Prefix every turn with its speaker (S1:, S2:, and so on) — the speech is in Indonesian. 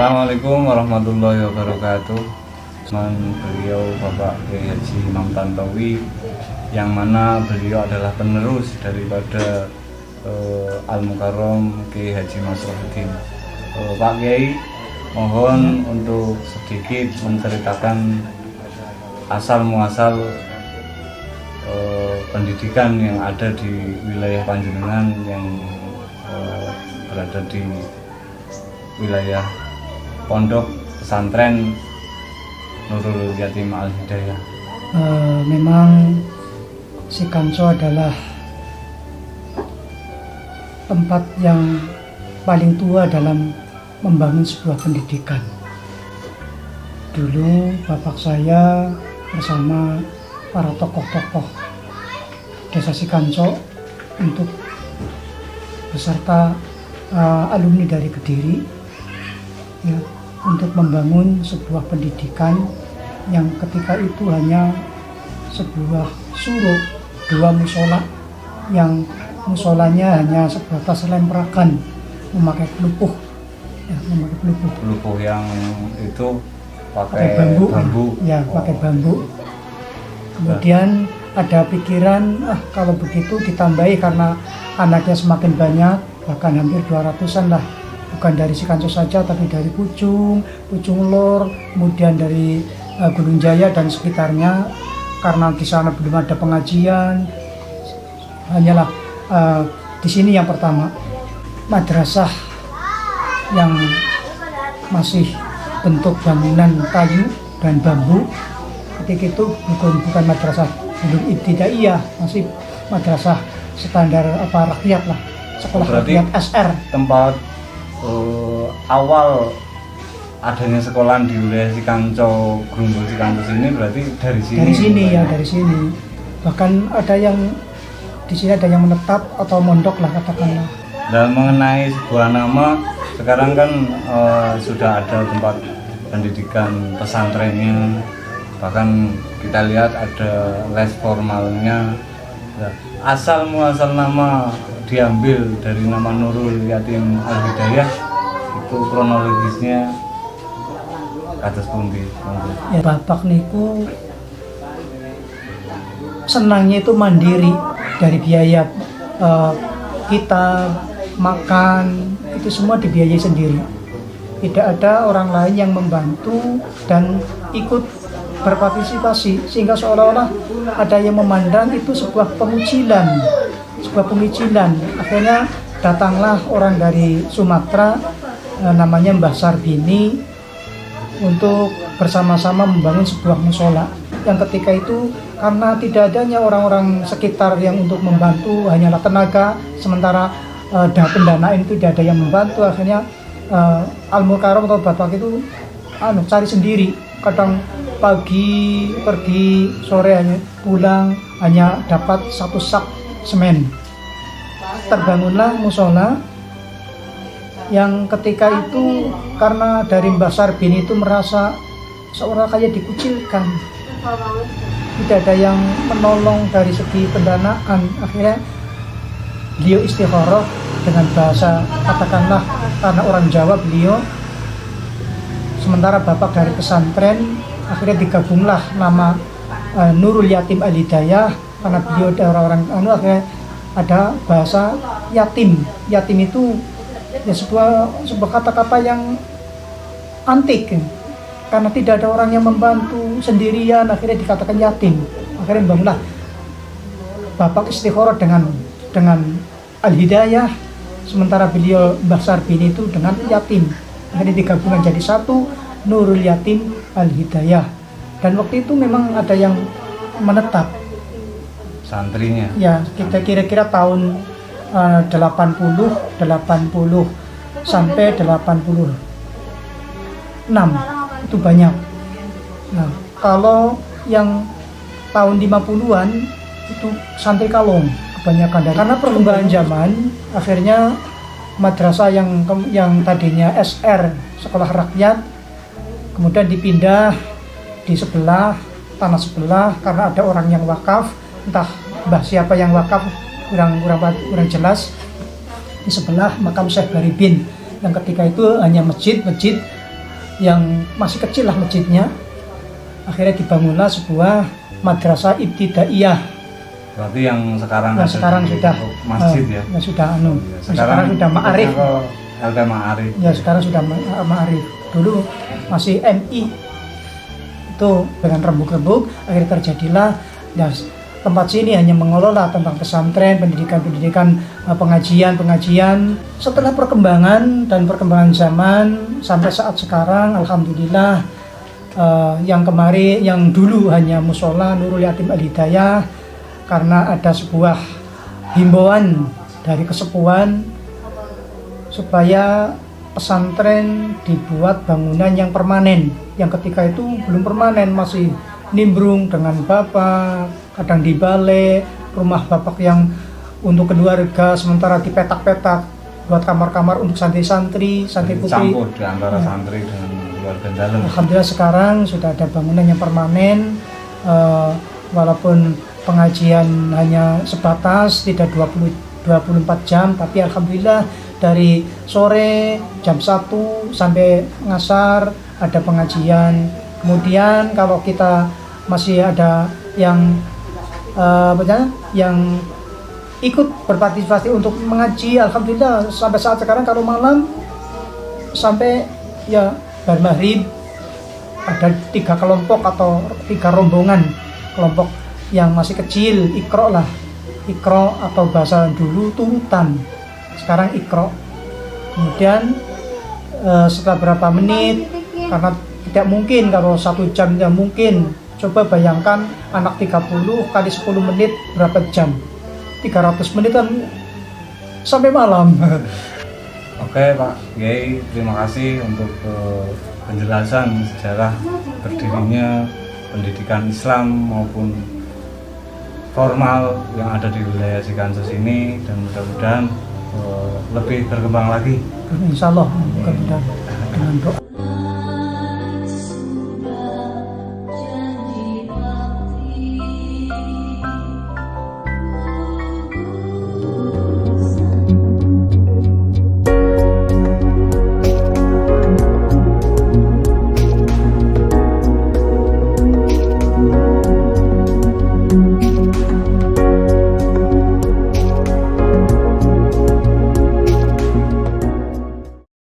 S1: Assalamualaikum warahmatullahi wabarakatuh. Beliau Bapak Kiai Haji Imam Tantowi, yang mana beliau adalah penerus daripada Al-Mukarram Kiai Haji Masrohuddin. Pak Kiai, mohon untuk sedikit menceritakan asal muasal pendidikan yang ada di wilayah Panjenengan yang berada di wilayah Pondok Pesantren Nurul Yatim Al-Hidayah.
S2: Memang Sikanco adalah tempat yang paling tua dalam membangun sebuah pendidikan. Dulu bapak saya bersama para tokoh-tokoh Desa Sikanco untuk beserta alumni dari Kediri, ya, untuk membangun sebuah pendidikan yang ketika itu hanya sebuah suruk, 2 musola, yang musolanya hanya sebatas lemprakan, memakai pelupuh, ya, memakai
S1: Pelupuh yang itu
S2: pakai bambu, ya, pakai bambu. Kemudian ada pikiran, kalau begitu ditambahi karena anaknya semakin banyak, bahkan hampir 200-an lah, bukan dari Sikanco saja tapi dari Pucung Lor, kemudian dari Gunung Jaya dan sekitarnya, karena di sana belum ada pengajian. Hanyalah di sini yang pertama madrasah yang masih bentuk bangunan kayu dan bambu. Ketika itu bukan madrasah belum ibtidaiyah, masih madrasah standar rakyat lah, sekolah rakyat SR. Tempat
S1: awal adanya sekolahan di wilayah Sikanco, Grunggul Sikanco sini berarti dari sini.
S2: Dari sini. Bahkan ada yang di sini ada yang menetap atau mondok lah katakanlah.
S1: Dan mengenai sebuah nama, sekarang kan sudah ada tempat pendidikan pesantrennya, bahkan kita lihat ada les formalnya. Asal muasal nama diambil dari nama Nurul Yatim Al-Hidayah, itu kronologisnya atas pundi.
S2: Ya, bapak niku senangnya itu mandiri, dari biaya kita makan itu semua dibiayai sendiri. Tidak ada orang lain yang membantu dan ikut berpartisipasi, sehingga seolah-olah ada yang memandang itu sebuah pengucilan. Akhirnya datanglah orang dari Sumatera, namanya Mbah Sarbini, untuk bersama-sama membangun sebuah musola, yang ketika itu karena tidak adanya orang-orang sekitar yang untuk membantu, hanyalah tenaga, sementara pendanaan itu tidak ada yang membantu. Akhirnya Al-Mukarram atau bapak itu cari sendiri, kadang pagi pergi, sore hanya pulang, hanya dapat 1 sak semen. Terbangunlah musola yang ketika itu karena dari Mbah Sarbini itu merasa seorang kayak dikucilkan, tidak ada yang menolong dari segi pendanaan. Akhirnya beliau istikharah dengan bahasa, katakanlah karena orang Jawa beliau, sementara bapak dari pesantren, akhirnya digabunglah nama Nurul Yatim Al-Hidayah, karena beliau orang-orang akhirnya ada bahasa yatim. Yatim itu ya sebuah kata-kata yang antik, karena tidak ada orang yang membantu, sendirian, akhirnya dikatakan yatim. Akhirnya bangunlah bapak istikharah dengan Al-Hidayah, sementara beliau Mbah Sarbini itu dengan yatim. Akhirnya digabungkan jadi satu, Nurul Yatim Al-Hidayah. Dan waktu itu memang ada yang menetap
S1: santrinya.
S2: Ya, kita kira-kira tahun 80 sampai 86 itu banyak. Nah, kalau yang tahun 50-an itu santri kalong kebanyakan. Karena perkembangan zaman, akhirnya madrasah yang tadinya SR, sekolah rakyat, kemudian dipindah di tanah sebelah, karena ada orang yang wakaf, entah mbah siapa yang wakaf, kurang jelas. Di sebelah makam Syekh Baribin, yang ketika itu hanya masjid yang masih kecil lah masjidnya. Akhirnya dibangunlah sebuah madrasah ibtidaiyah.
S1: Berarti yang sekarang
S2: Yang sekarang sudah
S1: masjid ya.
S2: Ya sudah
S1: Sekarang
S2: sudah ma'arif.
S1: LT Ma'arif.
S2: Ya sekarang sudah ma'arif. Dulu masih MI. Itu dengan rembuk-rembuk akhirnya terjadilah ya, tempat sini hanya mengelola tentang pesantren, pendidikan, pengajian. Setelah perkembangan zaman sampai saat sekarang, alhamdulillah, yang dulu hanya musola Nurul Yatim Al Hidayah, karena ada sebuah himbauan dari kesepuhan supaya pesantren dibuat bangunan yang permanen, yang ketika itu belum permanen, masih nimbrung dengan bapak, kadang dibalik rumah bapak yang untuk keluarga, sementara dipetak-petak buat kamar-kamar untuk santri-santri, santri putri.
S1: Campur di antara santri dengan keluarga dalam.
S2: Alhamdulillah sekarang sudah ada bangunan yang permanen, walaupun pengajian hanya sebatas tidak 24 jam, tapi alhamdulillah dari sore jam 1 sampai ngasar ada pengajian. Kemudian kalau kita masih ada yang yang ikut berpartisipasi untuk mengaji, alhamdulillah sampai saat sekarang kalau malam sampai ya maghrib ada 3 kelompok atau 3 rombongan, kelompok yang masih kecil, ikro atau bahasa dulu turutan, sekarang ikro. Kemudian setelah berapa menit, karena tidak mungkin kalau 1 jam tidak mungkin, coba bayangkan anak 30 kali 10 menit berapa jam, 300 menit kan sampai malam.
S1: Oke Pak Kiai, terima kasih untuk penjelasan sejarah berdirinya pendidikan Islam maupun formal yang ada di wilayah Cikansos ini, dan mudah-mudahan lebih berkembang lagi.
S2: Insya Allah, mudah-mudahan dengan doa.